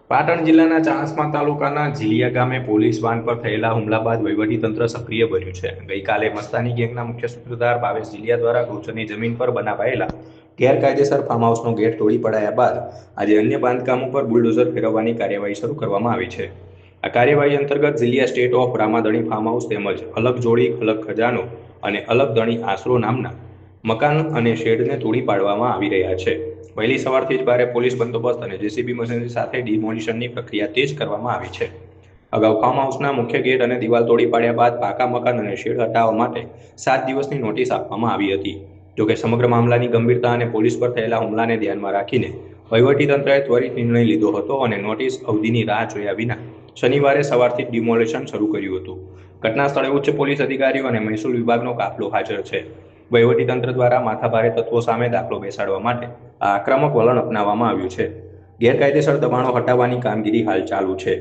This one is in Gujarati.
પાટણ જિલ્લાના ચાણસ્મા તાલુકાના ઝીલિયા ગામે પોલીસ વાન પર થયેલા હુમલા બાદ વહીવટીતંત્ર સક્રિય બન્યું છે। ગઈકાલે મસ્તાની ગેંગના મુખ્ય સૂત્રધાર ભાવેશ ઝીલિયા દ્વારા ગૌચરની જમીન પર બનાવાયેલા ગેરકાયદેસર ફાર્મ હાઉસનો ગેટ તોડી પડાયા બાદ આજે અન્ય બાંધકામો પર બુલડોઝર ફેરવવાની કાર્યવાહી શરૂ કરવામાં આવી છે। આ કાર્યવાહી અંતર્ગત ઝીલિયા state of Ramadhani farm house તેમજ અલગ જોડી અલગ ખજાનો અને અલગ ધણી આશરો નામના મકાન અને શેડને તોડી પાડવામાં આવી રહ્યા છે। વહેલી સવારથી જ ભારે પોલીસ બંદોબસ્ત અને જેસીબી મશીનરી સાથે ડિમોલિશનની પ્રક્રિયા તેજ કરવામાં આવી છે। અગાઉ ફાર્મ હાઉસના મુખ્ય ગેટ અને દિવાલ તોડી પાડ્યા બાદ પાકા મકાન અને શેડ હટાવવા માટે 7 દિવસની નોટિસ આપવામાં આવી હતી। જોકે સમગ્ર મામલાની ગંભીરતા અને પોલીસ પર થયેલા હુમલાને ધ્યાનમાં રાખીને વહીવટીતંત્રએ ત્વરિત નિર્ણય લીધો હતો અને નોટિસ અવધિની રાહ જોયા વિના શનિવારે સવારથી ડિમોલિશન શરૂ કર્યું હતું। ઘટના સ્થળે ઉચ્ચ પોલીસ અધિકારીઓ અને મહેસૂલ વિભાગનો કાફલો હાજર છે। વહીવટીતંત્ર દ્વારા માથાભારે તત્વો સામે દાખલો બેસાડવા માટે આ આક્રમક વલણ અપનાવવામાં આવ્યું છે। ગેરકાયદેસર દબાણો હટાવવાની કામગીરી હાલ ચાલુ છે।